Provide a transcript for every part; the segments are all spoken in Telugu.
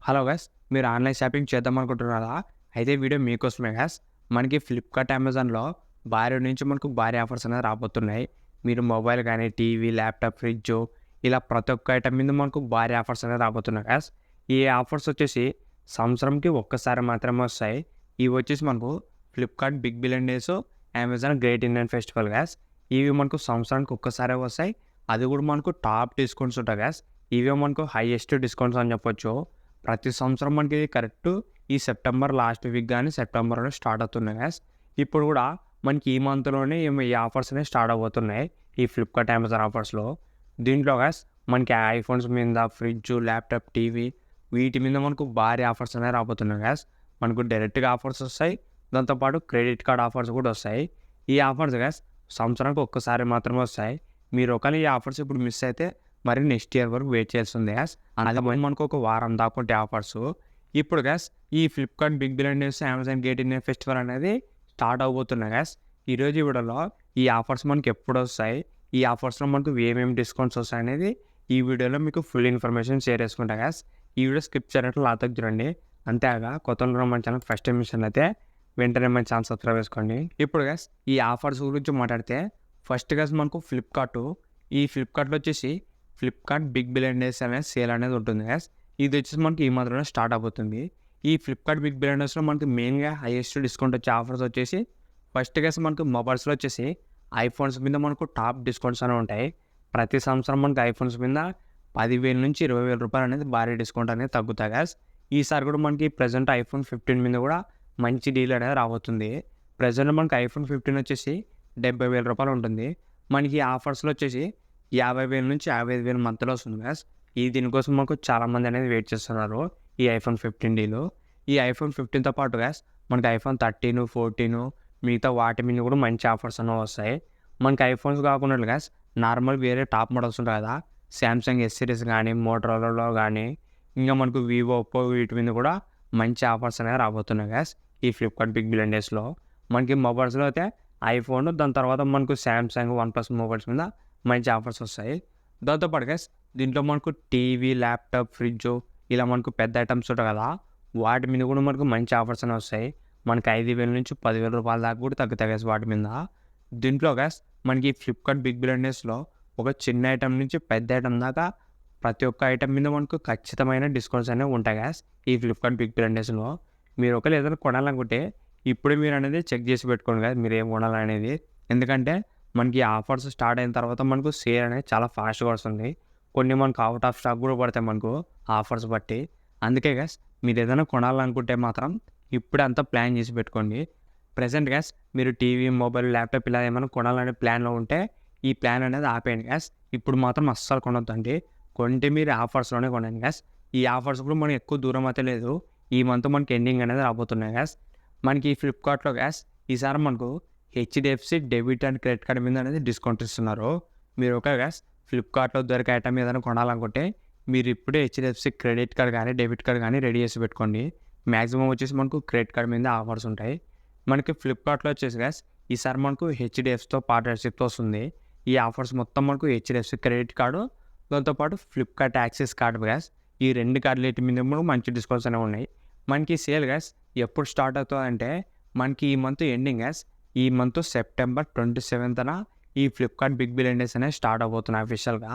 హలో గైస్, మీరు ఆన్లైన్ షాపింగ్ చేద్దాం అనుకుంటున్నారా? అయితే వీడియో మీకోసమే గైస్. మనకి ఫ్లిప్‌కార్ట్, అమెజాన్‌లో భారీ నుంచి మనకు భారీ ఆఫర్స్ అనేది రాబోతున్నాయి. మీరు మొబైల్ గానీ, టీవీ, ల్యాప్‌టాప్, ఫ్రిడ్జు ఇలా ప్రతి ఒక్క ఐటెం మీద మనకు భారీ ఆఫర్స్ అనేవి రాబోతున్నాయి గైస్. ఈ ఆఫర్స్ వచ్చేసి సంవత్సరంకి ఒక్కసారి మాత్రమే వస్తాయి. ఇవి వచ్చేసి మనకు Flipkart big billion days, Amazon great Indian festival guys. ఇవి మనకు సంవత్సరానికి ఒక్కసారే వస్తాయి. అది కూడా మనకు టాప్ డిస్కౌంట్స్ ఉంటాయి గైస్. ఇవే మనకు హైయెస్ట్ డిస్కౌంట్స్ అని చెప్పొచ్చు. ప్రతి సంవత్సరం మనకి కరెక్ట్ ఈ సెప్టెంబర్ లాస్ట్ వీక్ గానీ, సెప్టెంబర్‌లో స్టార్ట్ అవుతున్నాయి గైస్. ఇప్పుడు గూడా మనకి ఈ మంత్‌లోనే ఈ ఆఫర్స్ అనేవి స్టార్ట్ అవ్వబోతున్నాయి. ఈ ఫ్లిప్‌కార్ట్, అమెజాన్ ఆఫర్స్‌లో. దీంట్లో గైస్ మనకి ఐఫోన్స్ మీద, ఫ్రిడ్జు, ల్యాప్‌టాప్, టీవీ వీటి మీద మనకు భారీ ఆఫర్స్ అనేవి రాబోతున్నాయి గైస్. మనకు డైరెక్ట్‌గా ఆఫర్స్ వస్తాయి. దాంతో పాటు క్రెడిట్ కార్డ్ ఆఫర్స్ కూడా వస్తాయి. ఈ ఆఫర్స్ గైస్ సంవత్సరానికి ఒక్కసారి మాత్రమే వస్తాయి. మీరు ఒకవేళ ఈ ఆఫర్స్ ఇప్పుడు మిస్ అయితే మరి నెక్స్ట్ ఇయర్ వరకు వెయిట్ చేయాల్సిందే గ్యాస్. అది మనకు ఒక వారం దాకా ఉంటాయి ఆఫర్స్. ఇప్పుడు గ్యాస్ ఈ Flipkart big billion days, Amazon great Indian festival అనేది స్టార్ట్ అవబోతున్నాయి గ్యాస్. ఈరోజు ఈ వీడియోలో ఈ ఆఫర్స్ మనకి ఎప్పుడు వస్తాయి, ఈ ఆఫర్స్‌లో మనకు ఏమేమి డిస్కౌంట్స్ వస్తాయనేది ఈ వీడియోలో మీకు ఫుల్ ఇన్ఫర్మేషన్ షేర్ చేసుకుంటా గ్యాస్. ఈ వీడియో స్కిప్ చేయనట్లు లాతకు చూడండి. అంతేగా కొత్తగా మన ఛానల్ ఫస్ట్ టైం అయితే వెంటనే మన ఛానల్ సబ్స్క్రైబ్ చేసుకోండి. ఇప్పుడు గ్యాస్ ఈ ఆఫర్స్ గురించి మాట్లాడితే ఫస్ట్ గ్యాస్ మనకు ఈ ఫ్లిప్‌కార్ట్‌లో వచ్చేసి ఫ్లిప్‌కార్ట్ బిగ్ బిలియన్ డేస్ అనే సేల్ అనేది ఉంటుంది గైస్. ఇది వచ్చేసి మనకి ఈ మంత్‌లోనే స్టార్ట్ అవబోతుంది. ఈ ఫ్లిప్‌కార్ట్ బిగ్ బిలియన్ డేస్‌లో మనకి మెయిన్‌గా హైయెస్ట్ డిస్కౌంట్ వచ్చే ఆఫర్స్ వచ్చేసి ఫస్ట్ గైస్ మనకు మొబైల్స్‌లో వచ్చేసి ఐఫోన్స్ మీద మనకు టాప్ డిస్కౌంట్స్ అనేవి ఉంటాయి. ప్రతి సంవత్సరం మనకి ఐఫోన్స్ మీద 10,000 నుంచి 20,000 రూపాయలు అనేది భారీ డిస్కౌంట్ అనేది తగ్గుతాయి గైస్. ఈసారి కూడా మనకి ప్రెజెంట్ ఐఫోన్ 15 మీద కూడా మంచి డీల్ అనేది రాబోతుంది. ప్రెజెంట్ మనకి ఐఫోన్ 15 వచ్చేసి 70,000 రూపాయలు ఉంటుంది. మనకి ఆఫర్స్‌లో వచ్చేసి 50,000 నుంచి 55,000 మధ్యలో వస్తుంది గైస్. దీనికోసం మాకు చాలామంది అనేది వెయిట్ చేస్తున్నారు. ఈ ఐఫోన్ 15 డీలు. ఈ ఐఫోన్ 15తో పాటు గైస్ మనకి ఐఫోన్ 13, 14 మిగతా వాటి మీద కూడా మంచి ఆఫర్స్ అనేవి వస్తాయి. మనకి ఐఫోన్స్ కాకుండా గైస్ నార్మల్ వేరే టాప్ మోడల్స్ ఉంటాయి కదా! సామ్సంగ్ ఎస్ సిరీస్ కానీ, మోటరోలాలో కానీ, ఇంకా మనకు వివో, ఒప్పో వీటి మీద కూడా మంచి ఆఫర్స్ అనేవి రాబోతున్నాయి గైస్. ఈ ఫ్లిప్‌కార్ట్ బిగ్ బిలియన్ డేస్‌లో. మనకి మొబైల్స్‌లో అయితే ఐఫోన్, దాని తర్వాత మనకు సామ్సంగ్, వన్‌ప్లస్ మొబైల్స్ మీద మంచి ఆఫర్స్ వస్తాయి. దాంతో పాటు గైస్ దీంట్లో మనకు టీవీ, ల్యాప్‌టాప్, ఫ్రిడ్జు ఇలా మనకు పెద్ద ఐటమ్స్ ఉంటాయి కదా! వాటి మీద కూడా మనకు మంచి ఆఫర్స్ అనేవి వస్తాయి. మనకి 5,000 నుంచి 10,000 రూపాయల దాకా కూడా తగ్గుతాయి గైస్ వాటి మీద. దీంట్లో గైస్ మనకి ఫ్లిప్‌కార్ట్ బిగ్ బిలియన్ డేస్‌లో ఒక చిన్న ఐటమ్ నుంచి పెద్ద ఐటమ్ దాకా ప్రతి ఒక్క ఐటమ్ మీద మనకు ఖచ్చితమైన డిస్కౌంట్స్ అనేవి ఉంటాయి గైస్. ఈ ఫ్లిప్‌కార్ట్ బిగ్ బిలియన్ డేస్‌లో. మీరు ఒకవేళ ఏదైనా కొనాలనుకుంటే ఇప్పుడే మీరు అనేది చెక్ చేసి పెట్టుకోండి గైస్ మీరు ఏం కొనాలనేది. ఎందుకంటే మనకి ఆఫర్స్ స్టార్ట్ అయిన తర్వాత మనకు సేల్ అనేది చాలా ఫాస్ట్‌గా వస్తుంది. కొన్ని మనకు ఔట్ ఆఫ్ స్టాక్ కూడా పడతాయి మనకు ఆఫర్స్ బట్టి. అందుకే గైస్ మీరు ఏదైనా కొనాలనుకుంటే మాత్రం ఇప్పుడే అంతా ప్లాన్ చేసి పెట్టుకోండి. ప్రెజెంట్ గైస్ మీరు టీవీ, మొబైల్, ల్యాప్‌టాప్ ఇలా ఏమైనా కొనాలనే ప్లాన్‌లో ఉంటే ఈ ప్లాన్ అనేది ఆపేయండి గైస్. ఇప్పుడు మాత్రం అస్సలు కొనొద్దండి. కొంటే మీరు ఆఫర్స్‌లోనే కొనండి గైస్. ఈ ఆఫర్స్ కూడా మనకి ఎక్కువ దూరం అయితే లేదు. ఈ మంత్ మనకి ఎండింగ్ అనేది రాబోతున్నాయి గైస్. మనకి ఈ ఫ్లిప్‌కార్ట్‌లో గైస్ ఈసారి మనకు HDFC debit and credit card మీద అనేది డిస్కౌంట్ ఇస్తున్నారు. మీరు ఓకే గైస్ ఫ్లిప్‌కార్ట్‌లో దొరికే ఐటెమ్ ఏదైనా కొనాలనుకుంటే మీరు ఇప్పుడే హెచ్‌డిఎఫ్‌సి క్రెడిట్ కార్డ్ కానీ, డెబిట్ కార్డ్ కానీ రెడీ చేసి పెట్టుకోండి. మాక్సిమం వచ్చేసి మనకు క్రెడిట్ కార్డ్ మీద ఆఫర్స్ ఉంటాయి. మనకి ఫ్లిప్‌కార్ట్‌లో వచ్చేసి గైస్ ఈసారి మనకు హెచ్‌డిఎఫ్‌సితో పార్ట్నర్‌షిప్‌తో వస్తుంది. ఈ ఆఫర్స్ మొత్తం మనకు హెచ్‌డిఎఫ్‌సి క్రెడిట్ కార్డు, దాంతో పాటు ఫ్లిప్‌కార్ట్ యాక్సిస్ కార్డ్ గైస్. ఈ 2 కార్డులటి మీద కూడా మంచి డిస్కౌంట్స్ అనేవి ఉన్నాయి. మనకి సేల్ గైస్ ఎప్పుడు స్టార్ట్ అవుతదంటే మనకి ఈ మంత్ ఎండింగ్ గైస్. ఈ మంత్ సెప్టెంబర్ 27న ఈ ఫ్లిప్‌కార్ట్ బిగ్ బిలియన్ డేస్ అనేవి స్టార్ట్ అవబోతున్నాయి అఫీషియల్‌గా.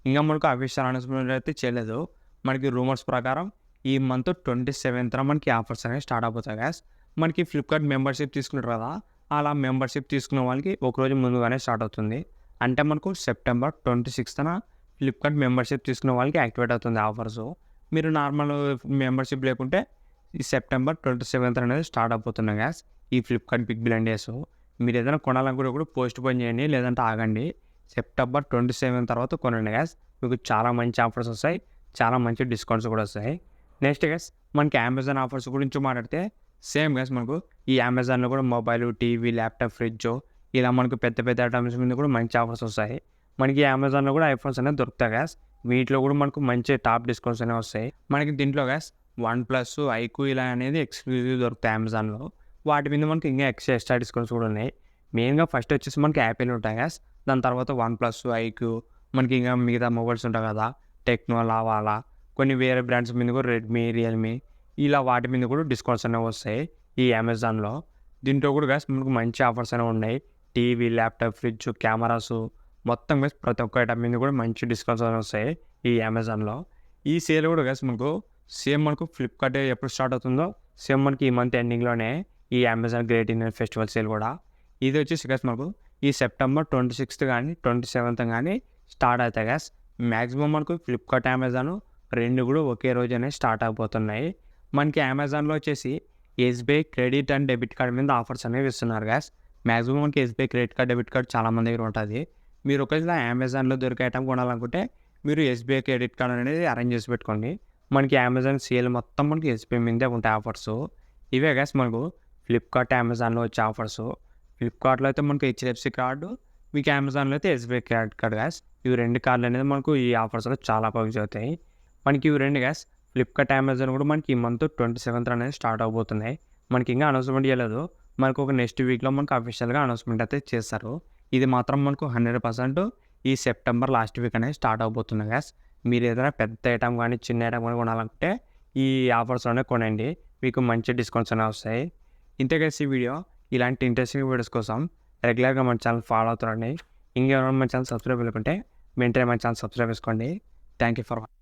ఇంకా మనకు అఫీషియల్ అనౌన్స్‌మెంట్ అయితే చేయలేదు. మనకి రూమర్స్ ప్రకారం ఈ మంత్ 27న మనకి ఆఫర్స్ అనేవి స్టార్ట్ అవబోతాయి గైస్. మనకి ఫ్లిప్‌కార్ట్ మెంబర్‌షిప్ తీసుకుంటారు కదా! అలా మెంబర్‌షిప్ తీసుకున్న వాళ్ళకి ఒకరోజు ముందుగానే స్టార్ట్ అవుతుంది. అంటే మనకు సెప్టెంబర్ 26న ఫ్లిప్‌కార్ట్ మెంబర్‌షిప్ తీసుకున్న వాళ్ళకి యాక్టివేట్ అవుతుంది ఆఫర్సు. మీరు నార్మల్ మెంబర్‌షిప్ లేకుంటే ఈ సెప్టెంబర్ 27న అనేది స్టార్ట్ అవబోతున్నాయి గైస్. ఈ ఫ్లిప్‌కార్ట్ బిగ్ బిలియన్ డేస్. మీరు ఏదైనా కొనాలనుకుంటే కూడా పోస్ట్‌పోన్ చేయండి. లేదంటే ఆగండి. సెప్టెంబర్ 27 తర్వాత కొనండి గైస్. మీకు చాలా మంచి ఆఫర్స్ వస్తాయి. చాలా మంచి డిస్కౌంట్స్ కూడా వస్తాయి. నెక్స్ట్ గైస్ మనకి అమెజాన్ ఆఫర్స్ గురించి మాట్లాడితే సేమ్ గైస్ మనకు ఈ అమెజాన్‌లో కూడా మొబైల్, టీవీ, ల్యాప్‌టాప్, ఫ్రిడ్జు ఇలా మనకు పెద్ద పెద్ద ఐటమ్స్ మీద కూడా మంచి ఆఫర్స్ వస్తాయి. మనకి అమెజాన్‌లో కూడా ఐఫోన్స్ అనేవి దొరుకుతాయి గైస్. వీటిలో కూడా మనకు మంచి టాప్ డిస్కౌంట్స్ అనేవి వస్తాయి. మనకి దీంట్లో గైస్ వన్‌ప్లస్, ఐక్యూ ఇలా అనేది ఎక్స్క్లూజివ్ దొరుకుతాయి అమెజాన్‌లో. వాటి మీద మనకి ఇంకా ఎక్స్ట్రా డిస్కౌంట్స్ కూడా ఉన్నాయి. మెయిన్‌గా ఫస్ట్ వచ్చేసి మనకి యాపిల్ ఉంటాయి గైస్. దాని తర్వాత వన్‌ప్లస్, ఐక్యూ మనకి ఇంకా మిగతా మొబైల్స్ ఉంటాయి కదా! టెక్నో, లావాలా కొన్ని వేరే బ్రాండ్స్ మీద కూడా రెడ్మీ, రియల్మీ ఇలా వాటి మీద కూడా డిస్కౌంట్స్ అనేవి వస్తాయి ఈ అమెజాన్‌లో. దీంట్లో కూడా గైస్ మనకు మంచి ఆఫర్స్ అనేవి ఉన్నాయి. టీవీ, ల్యాప్‌టాప్, ఫ్రిడ్జ్, కెమెరాసు మొత్తం గైస్ ప్రతి ఒక్క ఐటమ్ మీద కూడా మంచి డిస్కౌంట్స్ అనేవి వస్తాయి ఈ అమెజాన్‌లో. ఈ సేల్ కూడా గైస్ మనకు సేమ్ మనకు ఫ్లిప్‌కార్ట్ ఎప్పుడు స్టార్ట్ అవుతుందో సేమ్ మనకి ఈ మంత్ ఎండింగ్‌లోనే ఈ Amazon great Indian festival sale కూడా. ఇది వచ్చేసి గైస్ మనకు ఈ సెప్టెంబర్ 26థ్ కానీ 27థ్ కానీ స్టార్ట్ అవుతాయి గైస్. మ్యాక్సిమం మనకు ఫ్లిప్‌కార్ట్, అమెజాన్ 2 కూడా ఒకే రోజనే స్టార్ట్ అయిపోతున్నాయి. మనకి అమెజాన్‌లో వచ్చేసి SBI credit and debit card మీద ఆఫర్స్ అనేవి ఇస్తున్నారు గైస్. మ్యాక్సిమం మనకి SBI credit card, debit card చాలామంది దగ్గర ఉంటుంది. మీరు ఒకవేళ అమెజాన్‌లో దొరికే ఐటమ్ కొనాలనుకుంటే మీరు ఎస్‌బీఐ క్రెడిట్ కార్డ్ అనేది అరేంజ్ చేసి పెట్టుకోండి. మనకి అమెజాన్ సేల్ మొత్తం మనకి ఎస్‌బీఐ మీదే ఉంటాయి ఆఫర్స్. ఇవే గైస్ మనకు ఫ్లిప్‌కార్ట్, అమెజాన్‌లో వచ్చే ఆఫర్స్. ఫ్లిప్‌కార్ట్‌లో అయితే మనకు హెచ్‌డీఎఫ్‌సీ కార్డు, మీకు అమెజాన్‌లో అయితే ఎస్‌బీఐ క్రెడిట్ కార్డ్ గైస్. ఇవి 2 కార్డులు అనేది మనకు ఈ ఆఫర్స్‌లో చాలా యూజ్ అవుతాయి. మనకి ఇవి 2 గైస్ ఫ్లిప్‌కార్ట్, అమెజాన్ కూడా మనకి ఈ మంత్ 27థ్ అనేది స్టార్ట్ అవబోతున్నాయి. మనకి ఇంకా అనౌన్స్‌మెంట్ చేయలేదు. మనకు ఒక నెక్స్ట్ వీక్‌లో మనకు అఫీషియల్‌గా అనౌన్స్‌మెంట్ అయితే చేస్తారు. ఇది మాత్రం మనకు 100% ఈ సెప్టెంబర్ లాస్ట్ వీక్ అనేది స్టార్ట్ అవబోతుంది గైస్. మీరు ఏదైనా పెద్ద ఐటమ్ కానీ, చిన్న ఐటమ్ కానీ కొనాలంటే ఈ ఆఫర్స్‌లోనే కొనండి. మీకు మంచి డిస్కౌంట్స్ అనేవి వస్తాయి. ఇంతే గైస్ ఈ వీడియో. ఇలాంటి ఇంట్రెస్టింగ్ వీడియోస్ కోసం రెగ్యులర్గా మన ఛానల్ ఫాలో అవుతుండండి. ఇంకెవరైనా మన ఛానల్ సబ్స్క్రైబ్ చేసుకుంటే వెంటనే మన ఛానల్ సబ్స్క్రైబ్ చేసుకోండి. Thank you for watching.